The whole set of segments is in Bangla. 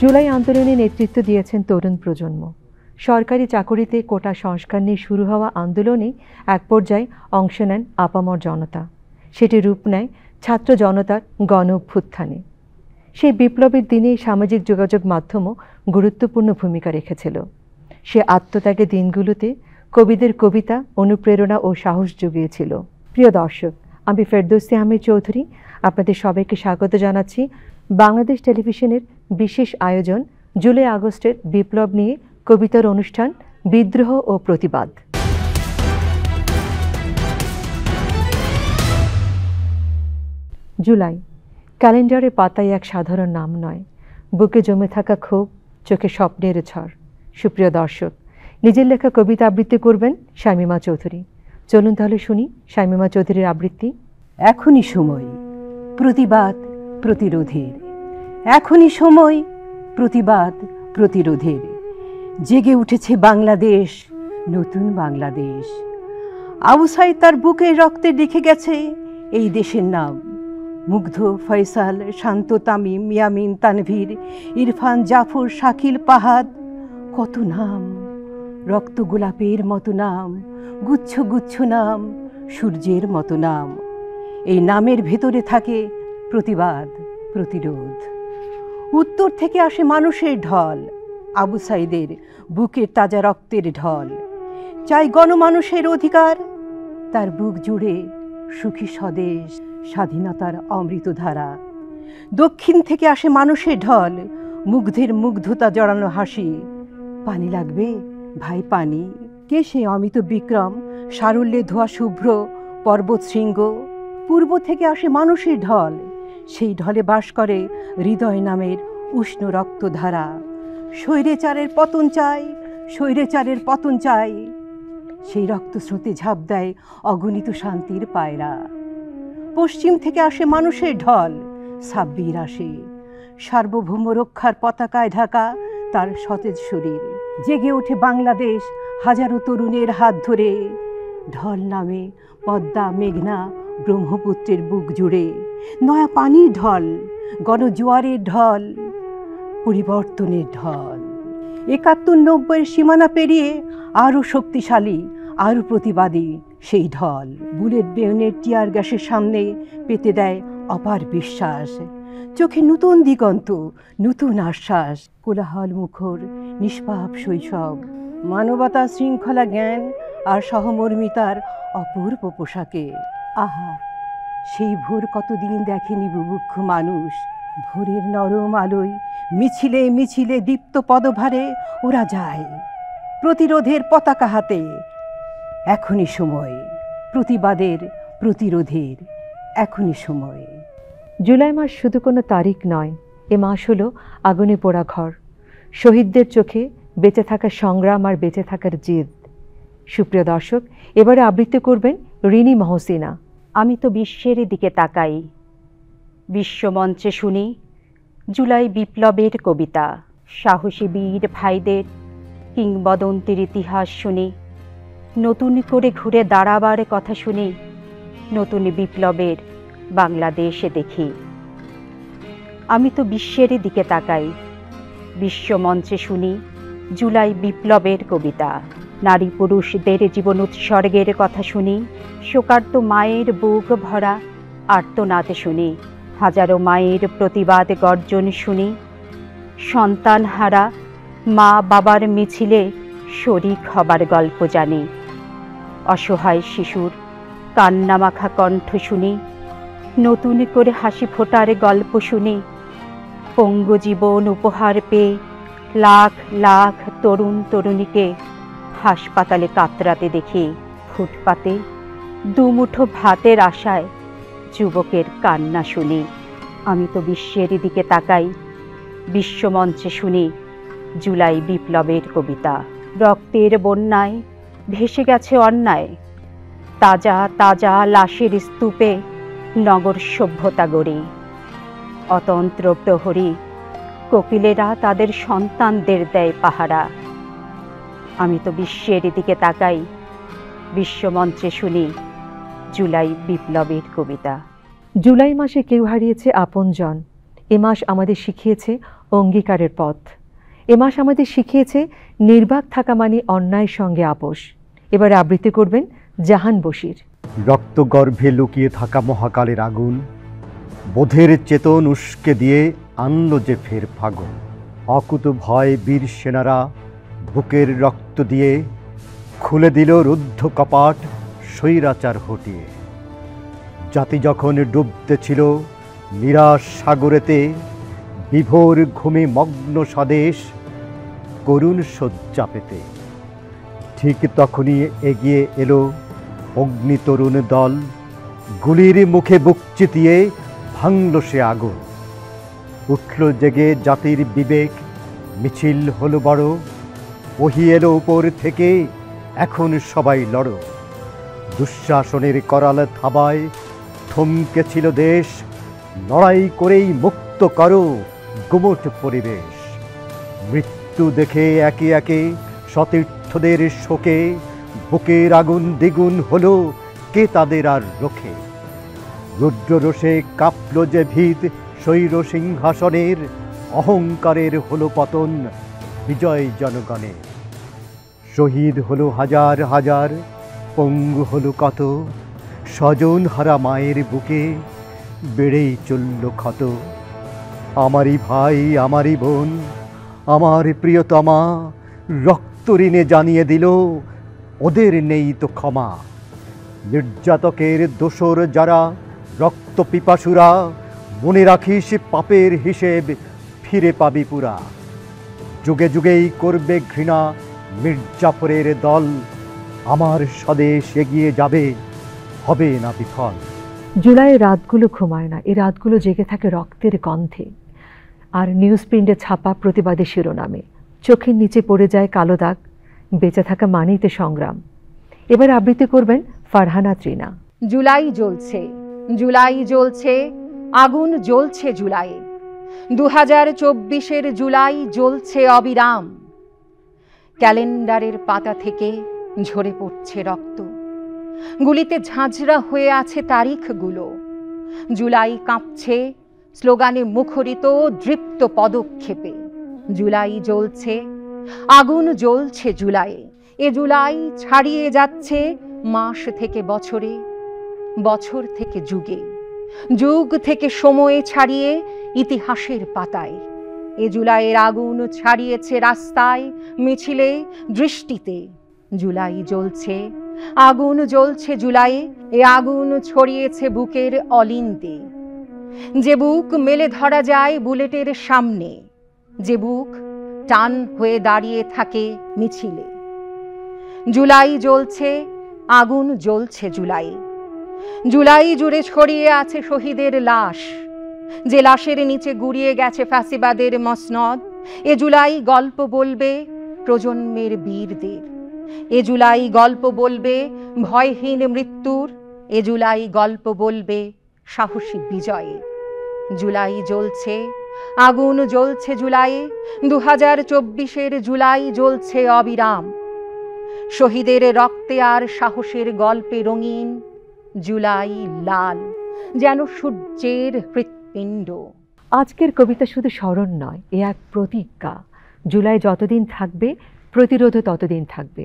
জুলাই আন্দোলনে নেতৃত্ব দিয়েছেন তরুণ প্রজন্ম। সরকারি চাকরিতে কোটা সংস্কার নিয়ে শুরু হওয়া আন্দোলনে এক পর্যায়ে অংশ নেন আপামর জনতা। সেটি রূপ নেয় ছাত্র জনতার গণ অভ্যুত্থানে। সেই বিপ্লবের দিনে সামাজিক যোগাযোগ মাধ্যমও গুরুত্বপূর্ণ ভূমিকা রেখেছিল। সে আত্মত্যাগের দিনগুলোতে কবিদের কবিতা অনুপ্রেরণা ও সাহস জুগিয়েছিল। প্রিয় দর্শক, আমি ফেরদৌসী আহমেদ চৌধুরী আপনাদের সবাইকে স্বাগত জানাচ্ছি বাংলাদেশ টেলিভিশনের বিশেষ আয়োজন জুলাই আগস্টের বিপ্লব নিয়ে কবিতার অনুষ্ঠান বিদ্রোহ ও প্রতিবাদ। জুলাই ক্যালেন্ডারের পাতায় এক সাধারণ নাম নয়, বুকে জমে থাকা ক্ষোভ, চোখে স্বপ্নের ঝড়। সুপ্রিয় দর্শক, নিজের লেখা কবিতা আবৃত্তি করবেন শামীমা চৌধুরী। চলুন তাহলে শুনি শামীমা চৌধুরীর আবৃত্তি। এখনই সময় প্রতিবাদ প্রতিরোধের, এখনই সময় প্রতিবাদ প্রতিরোধের। জেগে উঠেছে বাংলাদেশ, নতুন বাংলাদেশ। আবু সাঈদ তার বুকে রক্তে লিখে গেছে এই দেশের নাম। মুগ্ধ, ফয়সাল, শান্ত, তামিম, ইয়ামিন, তানভীর, ইরফান, জাফর, শাকিল, পাহাদ, কত নাম, রক্ত গোলাপের মতো নাম, গুচ্ছ গুচ্ছ নাম, সূর্যের মতো নাম। এই নামের ভেতরে থাকে প্রতিবাদ প্রতিরোধ। উত্তর থেকে আসে মানুষের ঢল, আবু সাঈদের বুকের তাজা রক্তের ঢল। চাই গণমানুষের অধিকার, তার বুক জুড়ে সুখী স্বদেশ, স্বাধীনতার অমৃতধারা। দক্ষিণ থেকে আসে মানুষের ঢল, মুগ্ধের মুগ্ধতা জড়ানো হাসি। পানি লাগবে ভাই পানি। কে সে অমিত বিক্রম, সারল্যে ধোয়া শুভ্র পর্বত শৃঙ্গ? পূর্ব থেকে আসে মানুষের ঢল, সেই ঢলে বাস করে হৃদয় নামের উষ্ণ রক্তধারা। স্বৈরাচারের পতন চাই, স্বৈরাচারের পতন চাই, সেই রক্তস্রোতে ঝাঁপ দেয় অগণিত শান্তির পায়রা। পশ্চিম থেকে আসে মানুষের ঢল, সাব্বির আসে, সার্বভৌম রক্ষার পতাকায় ঢাকা তার সতেজ শরীর। জেগে ওঠে বাংলাদেশ হাজারো তরুণের হাত ধরে। ঢল নামে পদ্মা, মেঘনা, ব্রহ্মপুত্রের বুক জুড়ে। নয়া পানির ঢল, গণজোয়ারের ঢল, পরিবর্তনের ঢল। ৭১-৯০ সীমানা পেরিয়ে আরও শক্তিশালী, আরও প্রতিবাদী সেই ঢল। বুলেট, বেয়নের, টিয়ার গ্যাসের সামনে পেতে দেয় অপার বিশ্বাস। চোখে নতুন দিগন্ত, নতুন আশ্বাস। কোলাহল মুখর নিষ্পাপ শৈশব, মানবতা, শৃঙ্খলা, জ্ঞান আর সহমর্মিতার অপূর্ব পোশাকে। আহা, সেই ভোর কতদিন দেখেনি বুভুক্ষ মানুষ। ভোরের নরম আলোয় মিছিলে মিছিলে দীপ্ত পদভারে ওরা যায় প্রতিরোধের পতাকা হাতে। এখনই সময় প্রতিবাদের প্রতিরোধের, এখনই সময়। জুলাই মাস শুধু কোনো তারিখ নয়, এ মাস হলো আগুনে পোড়া ঘর, শহীদদের চোখে বেঁচে থাকার সংগ্রাম আর বেঁচে থাকার জেদ। সুপ্রিয় দর্শক, এবারে আবৃত্তি করবেন রিনি মহসিনা। আমি তো বিশ্বের দিকে তাকাই, বিশ্বমঞ্চে শুনি জুলাই বিপ্লবের কবিতা। সাহসী বীর ভাইদের কিংবদন্তির ইতিহাস শুনি, নতুন করে ঘুরে দাঁড়াবার কথা শুনি, নতুন বিপ্লবের বাংলাদেশে দেখি। আমি তো বিশ্বের দিকে তাকাই, বিশ্বমঞ্চে শুনি জুলাই বিপ্লবের কবিতা। নারী পুরুষদের জীবন উৎসর্গের কথা শুনি, শোকার্ত মায়ের বুক ভরা আর্তনাদ শুনি, হাজারো মায়ের প্রতিবাদ গর্জন শুনি, সন্তান হারা মা বাবার মিছিলে শরিক হবার গল্প জানি, অসহায় শিশুর কান্নামাখা কণ্ঠ শুনি, নতুন করে হাসি ফোটার গল্প শুনি। পঙ্গু জীবন উপহার পেয়ে লাখ লাখ তরুণ তরুণীকে হাসপাতালে কাতরাতে দেখি, ফুটপাতে দুমুঠো ভাতের আশায় যুবকের কান্না শুনি। আমি তো বিশ্বের দিকে তাকাই, বিশ্বমঞ্চে শুনি জুলাই বিপ্লবের কবিতা। রক্তের বন্যায় ভেসে গেছে অন্যায়, তাজা তাজা লাশের স্তূপে নগর সভ্যতা গড়ি। অতন্ত্র প্রহরী কোকিলেরা তাদের সন্তানদের দেয় পাহারা। আমি তো বিশ্বের দিকে তাকাই, বিশ্বমঞ্চে শুনি জুলাই বিপ্লবের কবিতা। জুলাই মাসে কেউ হারিয়েছে আপনজন। এ মাস আমাদের শিখিয়েছে অঙ্গীকারের পথ। এ মাস আমাদের শিখিয়েছে নির্বাক থাকা মানে অন্যায়ের সঙ্গে আপোষ। এবার আবৃত্তি করবেন জাহান বশির। রক্তগর্ভে লুকিয়ে থাকা মহাকালের আগুন বোধের চেতন উস্কে দিয়ে আনলো যে ফের ফাগুন। অকুত ভয় বীর সেনারা বুকের রক্ত দিয়ে খুলে দিল রুদ্ধ কপাট স্বৈরাচার হটিয়ে। জাতি যখন ডুবতেছিল নিরাশ সাগরেতে, বিভোর ঘুমে মগ্ন স্বদেশ করুণ শয্যা পেতে, ঠিক তখনই এগিয়ে এলো অগ্নি তরুণ দল। গুলির মুখে বুক চিতিয়ে ভাঙল সে আগুন। উঠল জেগে জাতির বিবেক, মিছিল হলো বড়, ওহি এলো উপর থেকে, এখন সবাই লড়ো। দুঃশাসনের করাল থাবায় থমকেছিল দেশ, লড়াই করেই মুক্ত করো গুমট পরিবেশ। মৃত্যু দেখে একে একে সতীর্থদের শোকে বুকের আগুন দ্বিগুণ হলো, কে তাদের আর রোখে। রুদ্ররোষে কাঁপল যে ভিত স্বৈর সিংহাসনের, অহংকারের হলো পতন বিজয় জনগণের। শহীদ হলো হাজার হাজার, পঙ্গু হলো কত, স্বজন হারা মায়ের বুকে বেড়েই চলল ক্ষত। আমারই ভাই আমারই বোন আমার প্রিয়তমা, রক্ত ঋণে জানিয়ে দিল ওদের নেই তো ক্ষমা। নির্যাতকের দোসর যারা রক্ত পিপাসুরা, মনে রাখিস পাপের হিসেব ফিরে পাবি পুরা। যুগে যুগেই করবে ঘৃণা মির্জাফরের দল, আমার স্বদেশ এগিয়ে যাবে, হবে না বিফল। জুলাইয়ের রাতগুলো ঘুমায় না, এই রাতগুলো জেগে থাকে রক্তের গন্ধে আর নিউজ প্রিন্টে ছাপা প্রতিবাদী শিরোনামে। চোখের নিচে পড়ে যায় কালো দাগ, বেঁচে থাকা মানেই তো সংগ্রাম। এবার আবৃত্তি করবেন ফারহানা ত্রিনা। জুলাই জ্বলছে, জুলাই জ্বলছে, আগুন জ্বলছে জুলাই। 2024-এর জুলাই জ্বলছে অবিরাম। ক্যালেন্ডারের পাতা থেকে ঝরে পড়ছে রক্ত, গুলিতে ঝাঁঝরা হয়ে আছে তারিখগুলো। জুলাই কাঁপছে স্লোগানে মুখরিত দৃপ্ত পদক্ষেপে। জুলাই জ্বলছে, আগুন জ্বলছে জুলাইয়ে। এ জুলাই ছাড়িয়ে যাচ্ছে মাস থেকে বছরে, বছর থেকে যুগে, যুগ থেকে সময়ে ছাড়িয়ে ইতিহাসের পাতায়। এ জুলাইয়ের আগুন ছাড়িয়েছে রাস্তায়, মিছিলে, দৃষ্টিতে। জুলাই জ্বলছে, আগুন জ্বলছে জুলাইয়ে। এ আগুন ছড়িয়েছে বুকের অলিন্দে, যে বুক মেলে ধরা যায় বুলেটের সামনে, যে বুক টান হয়ে দাঁড়িয়ে থাকে মিছিলে। জুলাই জ্বলছে, আগুন জ্বলছে জুলাই। জুলাই জুড়ে ছড়িয়ে আছে শহীদের লাশ, যে লাশের নিচে গুড়িয়ে গেছে ফ্যাসিবাদের মসনদ। এ জুলাই গল্প বলবে প্রজন্মের বীরদের। এ জুলাই গল্প বলবে ভয়হীন মৃত্যুর। এ জুলাই গল্প বলবে সাহসী বিজয়ের। জুলাই জ্বলছে, আগুন জ্বলছে জুলাইয়ে। 2024-এর জুলাই জ্বলছে অবিরাম। শহীদের রক্তে আর সাহসের গল্পে রঙিন জুলাই লাল, যেন সূর্যের হৃৎপিণ্ড। আজকের কবিতা শুধু স্মরণ নয়, এ এক প্রতিজ্ঞা। জুলাই যতদিন থাকবে, প্রতিরোধও ততদিন থাকবে।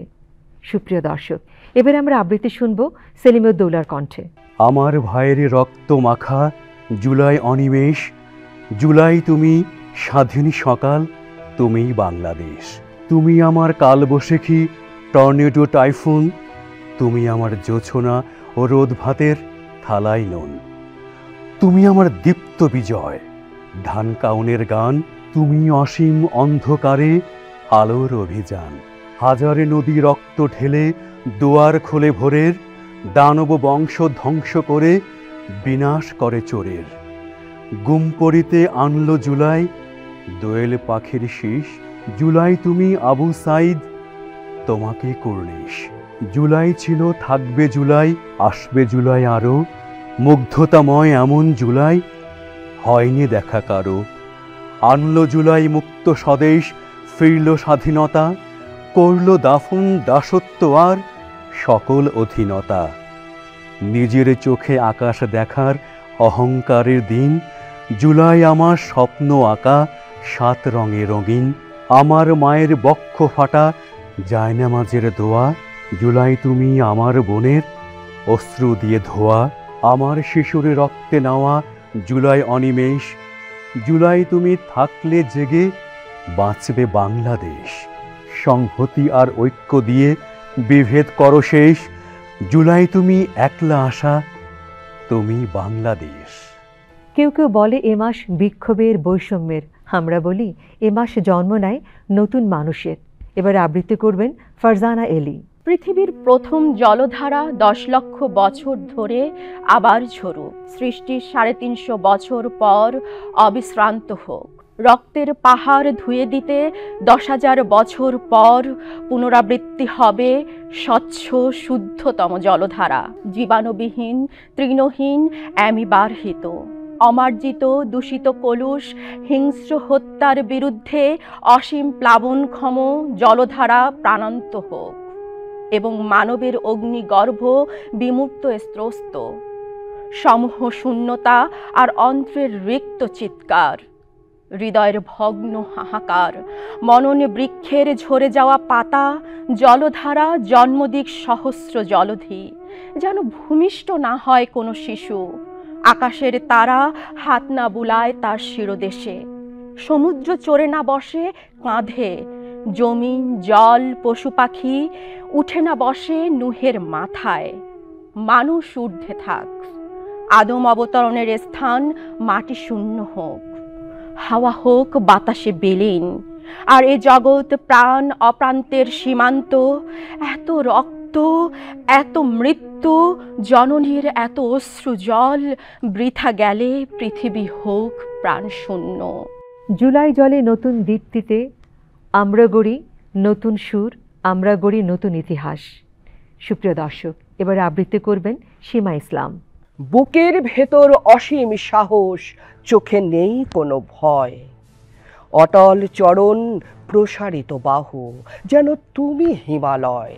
সুপ্রিয় দর্শক, এবারে আমরা আবৃত্তি শুনব সেলিমউদ্দৌলার কণ্ঠে। আমার ভাইয়ের রক্ত মাখা জুলাই অনিমেষ, জুলাই তুমি স্বাধীন সকাল, তুমিই বাংলাদেশ। তুমি আমার কালবৈশাখী টর্নেডো টাইফুন, তুমি আমার জোছনা ও রোদ ভাতের থালাই নুন। তুমি আমার দীপ্ত বিজয়, ধান কাউনের গান, তুমি অসীম অন্ধকারে আলোর অভিযান। হাজারে নদী রক্ত ঢেলে দুয়ার খোলে ভোরের, দানব বংশ ধ্বংস করে বিনাশ করে চোরের। গুমপড়িতে আনলো জুলাই দোয়েল পাখির শীষ, জুলাই তুমি আবু সাইদ, তোমাকে কুর্নিশ। জুলাই ছিল, থাকবে জুলাই, আসবে জুলাই আরো, মুগ্ধতাময় এমন জুলাই হয়নি দেখা কারো। আনলো জুলাই মুক্ত স্বদেশ, ফিরল স্বাধীনতা, করল দাফন দাসত্ব আর সকল অধীনতা। নিজের চোখে আকাশ দেখার অহংকারের দিন, জুলাই আমার স্বপ্ন আঁকা সাত রঙে রঙিন, আমার মায়ের বক্ষ ফাটা জায়নামাজের দোয়া, জুলাই তুমি আমার বোনের অশ্রু দিয়ে ধোয়া, আমার শিশুরে রক্তে নেওয়া জুলাই অনিমেষ, জুলাই তুমি থাকলে জেগে বাঁচবে বাংলাদেশ, সংহতি আর ঐক্য দিয়ে বিভেদ করো শেষ, জুলাই তুমি একলা আশা, তুমি বাংলাদেশ। কেউ কেউ বলে এ মাস বিক্ষোভের, বৈষম্যের, আমরা বলি এ মাস জন্ম নেয় নতুন মানুষের। এবার আবৃত্তি করবেন ফারজানা এলি। পৃথিবীর প্রথম জলধারা 10 লক্ষ বছর ধরে আবার ঝরুক, সৃষ্টির 350 বছর পর অবিশ্রান্ত হোক, রক্তের পাহাড় ধুয়ে দিতে 10,000 বছর পর পুনরাবৃত্তি হবে স্বচ্ছ শুদ্ধতম জলধারা, জীবাণুবিহীন, তৃণহীন, অ্যামিবারহিত, অমার্জিত, দূষিত কলুষ, হিংস্র হত্যার বিরুদ্ধে অসীম প্লাবনক্ষম জলধারা প্রাণান্ত হোক এবং মানবের অগ্নিগর্ভ বিমূর্ত স্রোত, সমূহ শূন্যতা আর অন্ত্রের রিক্ত চিৎকার, হৃদয়ের ভগ্ন হাহাকার, মননে বৃক্ষের ঝরে যাওয়া পাতা, জলধারা জন্মদিক সহস্র জলধি, যেন ভূমিষ্ঠ না হয় কোনো শিশু, আকাশের তারা হাত না বুলায় তার শিরদেশে, সমুদ্র চড়ে না বসে কাঁধে, জমিন, জল, পশু পাখি উঠে না বসে নুহের মাথায়, মানুষ ঊর্ধ্বে থাক, আদম অবতরণের স্থান মাটি শূন্য হোক, হাওয়া হোক বাতাসে বিলীন, আর এ জগৎ প্রাণ অপ্রান্তের সীমান্ত, এত রক্ত, এত মৃত্যু, জননীর এত অশ্রু জল বৃথা গেলে পৃথিবী হোক প্রাণশূন্য। জুলাই জলে নতুন দীপ্তিতে আমরা গড়ি নতুন সুর, আমরা গড়ি নতুন ইতিহাস। সুপ্রিয় দর্শক, এবার আবৃত্তি করবেন সীমা ইসলাম। বুকের ভেতর অসীম সাহস, চোখে নেই কোনো ভয়, অটল চরণ, প্রসারিত বাহু, যেন তুমি হিমালয়,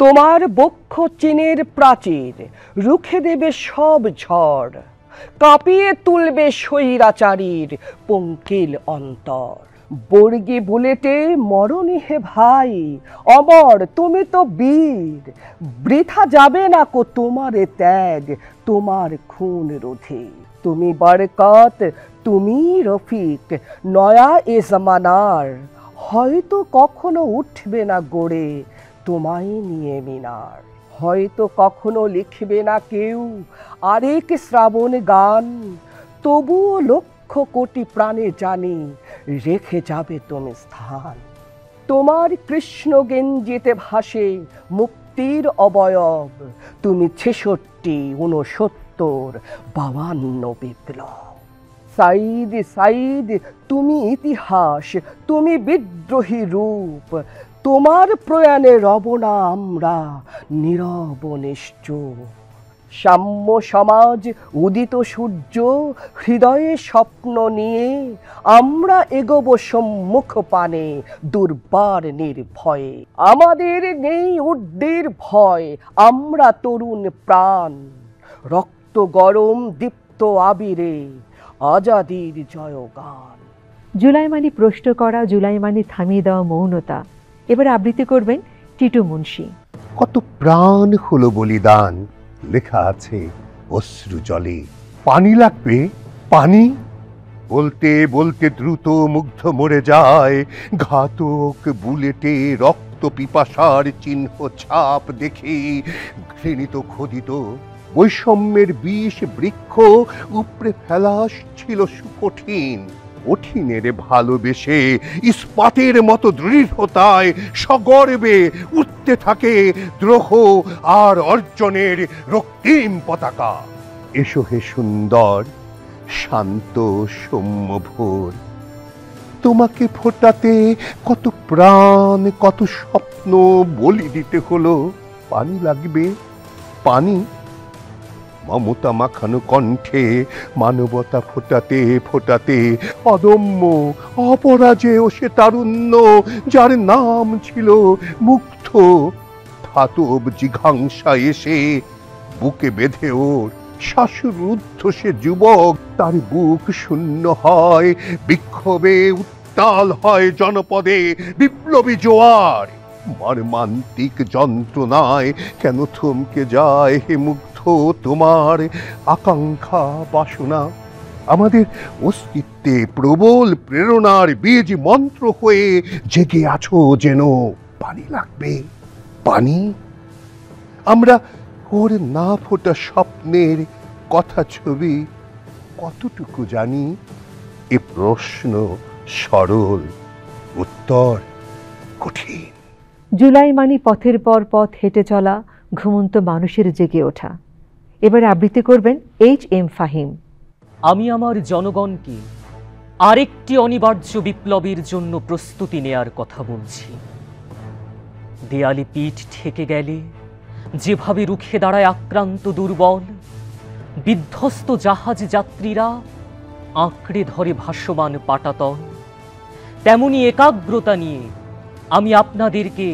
তোমার বক্ষ চীনের প্রাচীর, রুখে দেবে সব ঝড়, কাঁপিয়ে তুলবে স্বৈরাচারীর পঙ্কিল অন্তর। বর্গি বুলেটে মরণি হে ভাই, অমর তুমি তো বীর, বৃথা যাবে না কো তোমার ত্যাগ, তোমার খুন রোধে, তুমি বরকত, তুমি রফিক, নয়া এ জমানার, হয়তো কখনো উঠবে না গড়ে তোমায় নিয়ে মিনার, হয়তো কখনো লিখবে না কেউ আরেক শ্রাবণ গান, তবুও লক্ষ কোটি প্রাণে জানি রেখে যাবে তুমি স্থান। তোমার কৃষ্ণ গেঞ্জিতে ভাসে মুক্তির অবয়ব, তুমি 66, 69, 52 বিপ্লব। সাইদ সাইদ তুমি ইতিহাস, তুমি বিদ্রোহী রূপ, তোমার প্রয়াণে রব না আমরা নীরব নিশ্চুপ। সাম্য সমাজ, উদিত সূর্য, হৃদয়ে স্বপ্ন নিয়ে আমরা এগোব সম্মুখ পানে দুর্বার নির্ভয়ে। আমাদের নেই ঊর্ধ্বের ভয়, আমরা তরুণ প্রাণ, রক্ত গরম দীপ্ত আবিরে আজাদির জয়গান। জুলাই মানে প্রশ্ন করা, জুলাই মানে থামিয়ে দেওয়া মৌনতা। এবার আবৃত্তি করবেন টিটু মুন্সি। কত প্রাণ হলো বলিদান, লেখা আছে অশ্রু জলে, পানি লাগবে পানি, বলতে বলতে দ্রুত মুগ্ধ মরে যায়, ঘাতক বুলেটে রক্ত পিপাসার চিহ্ন ছাপ দেখে ঘৃণিত খোদিত বৈষম্যের বিষ বৃক্ষ উপড়ে ফেলাস ছিল সুকঠিন। কঠিনের ভালোবেসে ইস্পাতের মতো দৃঢ়তায় সগর্বে উঠতে থাকে দ্রোহ আর অর্জনের রক্তিম পতাকা। এসো হে সুন্দর শান্ত সৌম্য ভোর, তোমাকে ফোটাতে কত প্রাণ কত স্বপ্ন বলি দিতে হলো। পানি লাগবে পানি, মমতা মাখানো কণ্ঠে মানবতা ফোটাতে ফোটাতে অদম্য অপরাজেয় সে তারুণ্য, যার নাম ছিল মুগ্ধ, ধাতব জিঘাংসা এসে বুকে বেঁধে ওর শ্বাসরুদ্ধ সে যুবক, তার বুক শূন্য হয়, বিক্ষোভে উত্তাল হয় জনপদে বিপ্লবী জোয়ার। মর্মান্তিক যন্ত্রণায় কেন থমকে যায় হে মুগ্ধ তোমার আকাঙ্ক্ষা বাসনা? আমাদের অস্তিত্বে প্রবল প্রেরণার বীজ মন্ত্র হয়ে জেগে আছো যেন। পানি লাগবে, পানি। আমরা ওর না ফোটা স্বপ্নের কথা ছবি কতটুকু জানি? এ প্রশ্ন সরল, উত্তর কঠিন। জুলাই মানে পথের পর পথ হেঁটে চলা, ঘুমন্ত মানুষের জেগে ওঠা। এবার আবৃত্তি করবেন H.M. ফাহিম। আমি আমার জনগণকে আরেকটি অনিবার্য বিপ্লবের জন্য প্রস্তুতি নেয়ার কথা বলছি। দেয়ালে পিঠ ঠেকে গেলে যেভাবে রুখে দাঁড়ায় আক্রান্ত দুর্বল, বিধ্বস্ত জাহাজ যাত্রীরা আঁকড়ে ধরে ভাসমান পাটাতন, তেমনি একাগ্রতা নিয়ে আমি আপনাদেরকে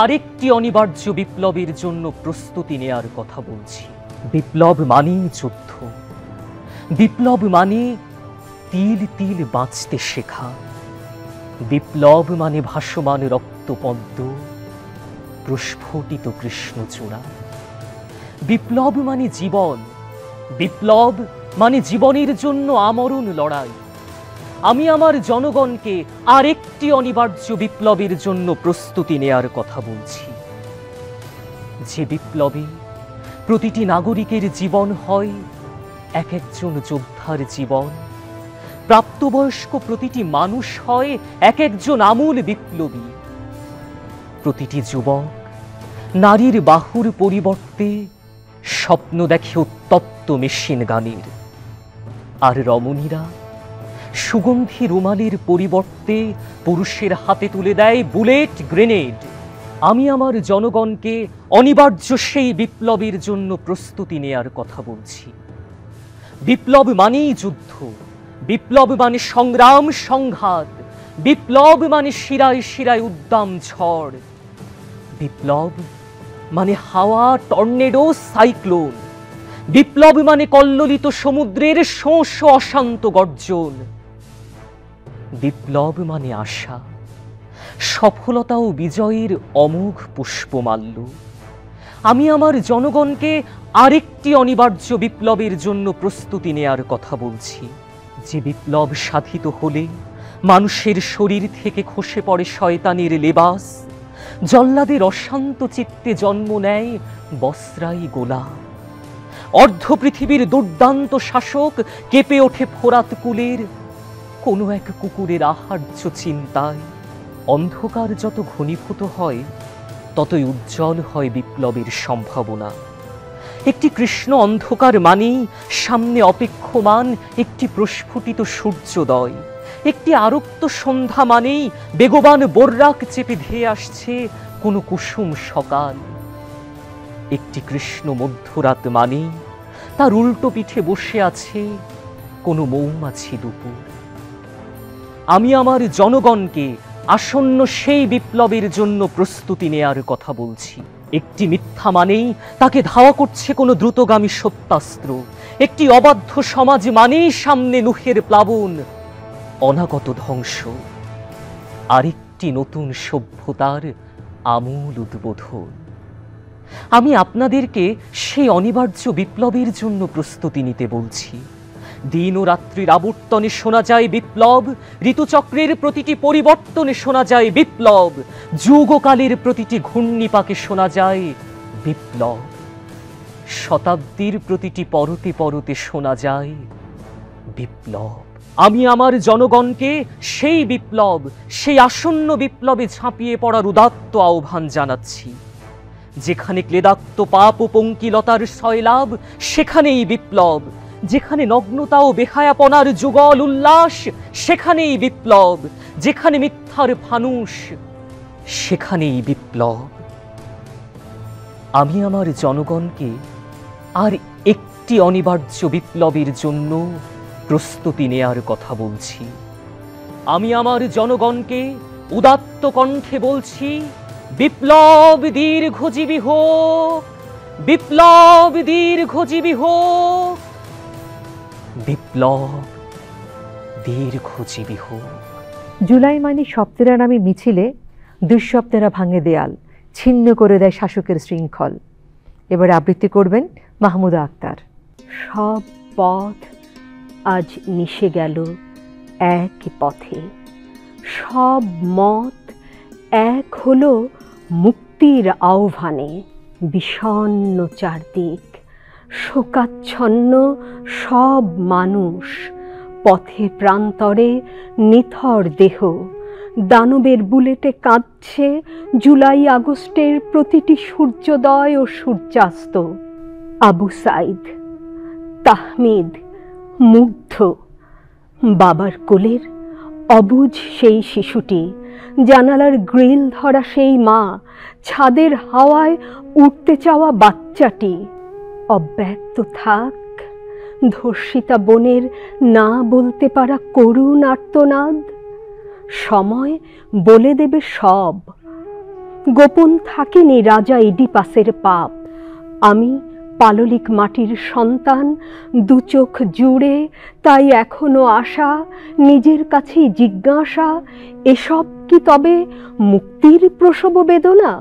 আরেকটি অনিবার্য বিপ্লবের জন্য প্রস্তুতি নেয়ার কথা বলছি। বিপ্লব মানেই যুদ্ধ, বিপ্লব মানে তিল তিল বাঁচতে শেখা, বিপ্লব মানে ভাসমান রক্তপদ্ম, প্রস্ফুটিত কৃষ্ণচূড়া। বিপ্লব মানে জীবন, বিপ্লব মানে জীবনের জন্য আমরণ লড়াই। আমি আমার জনগণকে আরেকটি অনিবার্য বিপ্লবের জন্য প্রস্তুতি নেয়ার কথা বলছি, যে বিপ্লবে প্রতিটি নাগরিকের জীবন হয় এক একজন যোদ্ধার জীবন, প্রাপ্তবয়স্ক প্রতিটি মানুষ হয় এক একজন আমূল বিপ্লবী। প্রতিটি যুবক নারীর বাহুর পরিবর্তে স্বপ্ন দেখে উত্তপ্ত মেশিন গানের, আর রমণীরা সুগন্ধি রুমালের পরিবর্তে পুরুষের হাতে তুলে দেয় বুলেট গ্রেনেড। আমি আমার জনগণকে অনিবার্য সেই বিপ্লবের জন্য প্রস্তুতি নেয়ার কথা বলছি। বিপ্লব মানেই যুদ্ধ, বিপ্লব মানে সংগ্রাম সংঘাত, বিপ্লব মানে শিরায় শিরায় উদ্দাম ঝড়, বিপ্লব মানে হাওয়া, টর্নেডো, সাইক্লোন, বিপ্লব মানে কল্লোলিত সমুদ্রের শোঁ শোঁ অশান্ত গর্জন, বিপ্লব মানে আশা, সফলতা ও বিজয়ের অমোঘ পুষ্পমাল্য। আমি আমার জনগণকে আরেকটি অনিবার্য বিপ্লবের জন্য প্রস্তুতি নেয়ার কথা বলছি, যে বিপ্লব সাধিত হলে মানুষের শরীর থেকে খসে পড়ে শয়তানের লেবাস, জল্লাদের অশান্ত চিত্তে জন্ম নেয় বস্ত্রাই গোলা। অর্ধ পৃথিবীর দুর্দান্ত শাসক কেঁপে ওঠে ফোরাত কুলের কোনো এক কুকুরের আহার্য চিন্তায়। অন্ধকার যত ঘনীভূত হয় ততই উজ্জ্বল হয় বিপ্লবের সম্ভাবনা। একটি কৃষ্ণ অন্ধকার মানেই সামনে অপেক্ষমান একটি প্রস্ফুটিত সূর্যোদয়, একটি আরক্ত সন্ধ্যা মানেই বেগবান বর্রাক চেপে ধেয়ে আসছে কোনো কুসুম সকাল, একটি কৃষ্ণ মধ্যরাত মানেই তার উল্টো পিঠে বসে আছে কোনো মৌমাছি দুপুর। আমি আমার জনগণকে আসন্ন সেই বিপ্লবের জন্য প্রস্তুতি নেয়ার কথা বলছি। একটি মিথ্যা মানেই তাকে ধাওয়া করছে কোনো দ্রুতগামী সত্যাস্ত্র, একটি অবাধ্য সমাজ মানেই সামনে নুহের প্লাবন, অনাগত ধ্বংস, আরেকটি নতুন সভ্যতার আমূল উদ্বোধন। আমি আপনাদেরকে সেই অনিবার্য বিপ্লবের জন্য প্রস্তুতি নিতে বলছি। দিন ও রাত্রির আবর্তনে শোনা যায় বিপ্লব, ঋতুচক্রের প্রতিটি পরিবর্তনে শোনা যায় বিপ্লব, যুগকালের প্রতিটি ঘূর্ণিপাকে শোনা যায় বিপ্লব, শতাব্দীর প্রতিটি পরতে পরতে শোনা যায় বিপ্লব। আমি আমার জনগণকে সেই বিপ্লব, সেই আসন্ন বিপ্লবে ঝাঁপিয়ে পড়ার উদাত্ত আহ্বান জানাচ্ছি। যেখানে ক্লেদাক্ত পাপ ও পঙ্কিলতার সয়লাভ সেখানেই বিপ্লব, যেখানে নগ্নতা ও বেহায়াপনার যুগল উল্লাস সেখানেই বিপ্লব, যেখানে মিথ্যার ফানুষ সেখানেই বিপ্লব। আমি আমার জনগণকে আর একটি অনিবার্য বিপ্লবের জন্য প্রস্তুতি নেয়ার কথা বলছি। আমি আমার জনগণকে উদাত্ত কণ্ঠে বলছি, বিপ্লব দীর্ঘজীবী হোক, বিপ্লব দীর্ঘজীবী হোক, বিপ্লব দীর্ঘজীবী হোক। জুলাই মানে সপ্তেরা নামে মিছিলে দুঃস্বপ্নেরা ভাঙে দেয়াল, ছিন্ন করে দেয় শাসকের শৃঙ্খল। এবার আবৃত্তি করবেন মাহমুদা আক্তার। সব পথ আজ মিশে গেল এক পথে, সব মত এক হলো মুক্তির আহ্বানে। বিষণ্ণ চারদিক, শোকাচ্ছন্ন সব মানুষ, পথে প্রান্তরে নিথর দেহ, দানবের বুলেটে কাঁদছে জুলাই আগস্টের প্রতিটি সূর্যোদয় ও সূর্যাস্ত। আবু সাইদ, তাহমিদ মুগ্ধ, বাবার কোলের অবুঝ সেই শিশুটি, জানালার গ্রিল ধরা সেই মা, ছাদের হাওয়ায় উঠতে চাওয়া বাচ্চাটি। অব্যক্ত থাক ধর্ষিতা বোনের না বলতে পারা করুণ আর্তনাদ, সময় বলে দেবে সব। গোপন থাকেনি রাজা ইডিপাসের পাপ। আমি পাললিক মাটির সন্তান, দু চোখ জুড়ে তাই এখনো আশা, নিজের কাছেই জিজ্ঞাসা, এসব কি তবে মুক্তির প্রসব বেদনা?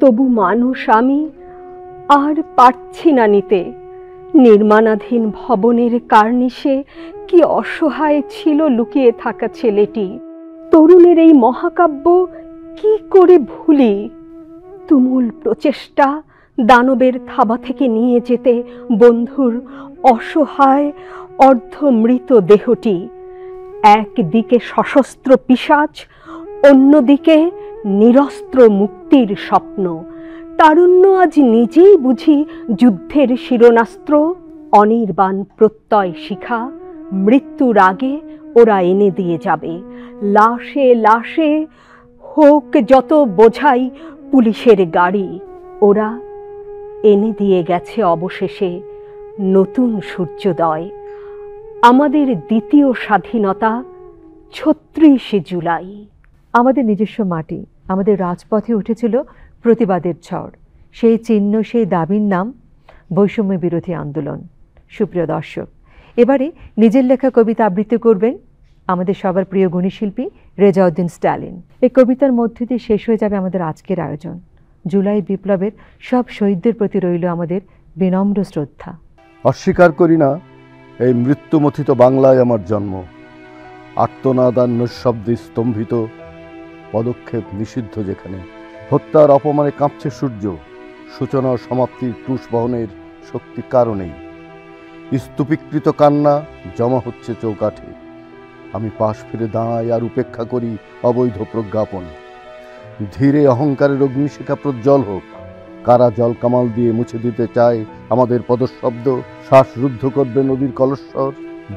তবু মানুষ আমি আর পারছি না নিতে। নির্মাণাধীন ভবনের কার্নিশে কি অসহায় ছিল লুকিয়ে থাকা ছেলেটি। তরুণের এই মহাকাব্য কি করে ভুলি? তুমুল প্রচেষ্টা দানবের থাবা থেকে নিয়ে যেতে বন্ধুর অসহায় অর্ধমৃত দেহটি। একদিকে সশস্ত্র পিশাচ, অন্যদিকে নিরস্ত্র মুক্তির স্বপ্ন। তারুণ্য আজ নিজেই বুঝি যুদ্ধের শিরনাস্ত্র। অনির্বাণ প্রত্যয় শিখা মৃত্যুর আগে ওরা এনে দিয়ে যাবে। লাশে লাশে হোক যত বোঝাই পুলিশের গাড়ি, ওরা এনে দিয়ে গেছে অবশেষে নতুন সূর্যোদয়। আমাদের দ্বিতীয় স্বাধীনতা ৩৬ জুলাই। আমাদের নিজস্ব মাটি, আমাদের রাজপথে উঠেছিল প্রতিবাদের ঝড়। সেই চিহ্ন, সেই দাবির নাম বৈষম্য বিরোধী আন্দোলন। সুপ্রিয় দর্শক, এবারে নিজের লেখা কবিতা আবৃত্তি করবেন আমাদের সবার প্রিয় গুণীশিল্পী রেজাউদ্দিন স্ট্যালিন। এই কবিতার মধ্য দিয়ে শেষ হয়ে যাবে আমাদের আজকের আয়োজন। জুলাই বিপ্লবের সব শহীদদের প্রতি রইল আমাদের বিনম্র শ্রদ্ধা। অস্বীকার করি না, এই মৃত্যুমথিত বাংলায় আমার জন্ম। আর্তনাদ আর নৈঃশব্দে স্তম্ভিত, পদক্ষেপ নিষিদ্ধ যেখানে। হত্যার অপমানে কাঁপছে সূর্য, সূচনা ও সমাপ্তির ক্রুশ বহনের শক্তি কারণেই। স্তূপীকৃত কান্না জমা হচ্ছে চৌকাঠে। আমি পাশ ফিরে দাঁড়াই আর উপেক্ষা করি অবৈধ প্রজ্ঞাপন। ধীরে অহংকারের অগ্নিশিখা প্রজ্জ্বল হোক। কারা জল কামাল দিয়ে মুছে দিতে চায় আমাদের পদশব্দ। শ্বাসরুদ্ধ করবে নদীর কলস্বর।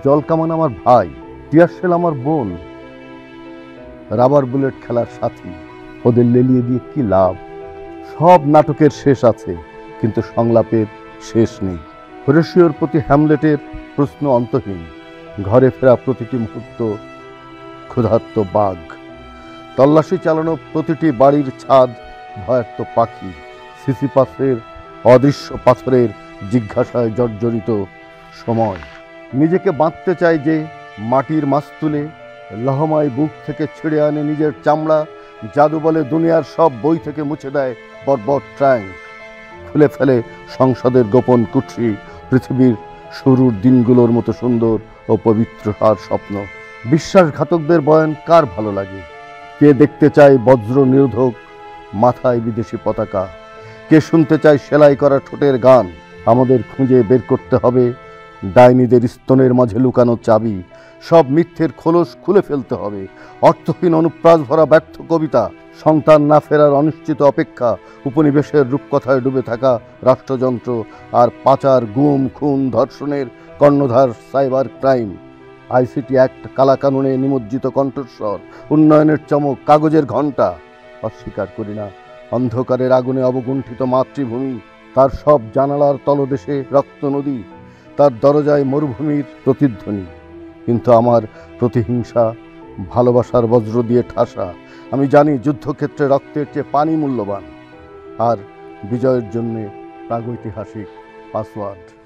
জল কামান আমার ভাই, টিয়ারশেল আমার বোন, রাবার বুলেট খেলার সাথী। ওদের লেলিয়ে দিয়ে কি লাভ? সব নাটকের শেষ আছে, কিন্তু সংলাপের শেষ নেই। হরেশীয়র প্রতি হ্যামলেটের প্রশ্ন অন্তহীন। ঘরে ফেরা প্রতিটি মুহূর্ত ক্ষুধার্ত বাঘ। তল্লাশি চালানো প্রতিটি বাড়ির ছাদ ভয়ার্ত পাখি। সিসিপাসের অদৃশ্য পাথরের জিজ্ঞাসায় জর্জরিত সময়। নিজেকে বাঁধতে চাই যে মাটির মাস্তুলে, লহমায় বুক থেকে ছিঁড়ে আনে নিজের চামড়া। জাদু বলে দুনিয়ার সব বই থেকে মুছে দেয় বর্বর ট্র্যাঙ্ক। খুলে ফেলে সংসদের গোপন কুঠরি, পৃথিবীর শুরুর দিনগুলোর মতো সুন্দর ও পবিত্র হার স্বপ্ন। বিশ্বাসঘাতকদের বয়ান কার ভালো লাগে? কে দেখতে চায় বজ্র নিরোধক মাথায় বিদেশি পতাকা? কে শুনতে চায় সেলাই করা ঠোঁটের গান? আমাদের খুঁজে বের করতে হবে ডাইনিদের স্তনের মাঝে লুকানো চাবি। সব মিথ্যের খোলস খুলে ফেলতে হবে। অর্থহীন অনুপ্রাস ভরা ব্যর্থ কবিতা, সন্তান না ফেরার অনিশ্চিত অপেক্ষা, উপনিবেশের রূপকথায় ডুবে থাকা রাষ্ট্রযন্ত্র, আর পাচার, গুম, খুন, ধর্ষণের কর্ণধার সাইবার ক্রাইম। আইসিটি অ্যাক্ট, কালাকানুনে নিমজ্জিত কণ্ঠস্বর, উন্নয়নের চমক, কাগজের ঘণ্টা। অস্বীকার করি না, অন্ধকারের আগুনে অবগুণ্ঠিত মাতৃভূমি, তার সব জানালার তলদেশে রক্ত নদী, তার দরজায় মরুভূমির প্রতিধ্বনি। কিন্তু আমার প্রতিহিংসা ভালোবাসার বজ্র দিয়ে ঠাসা। আমি জানি যুদ্ধক্ষেত্রে রক্তের চেয়ে পানি মূল্যবান, আর বিজয়ের জন্যে প্রাগৈতিহাসিক পাসওয়ার্ড।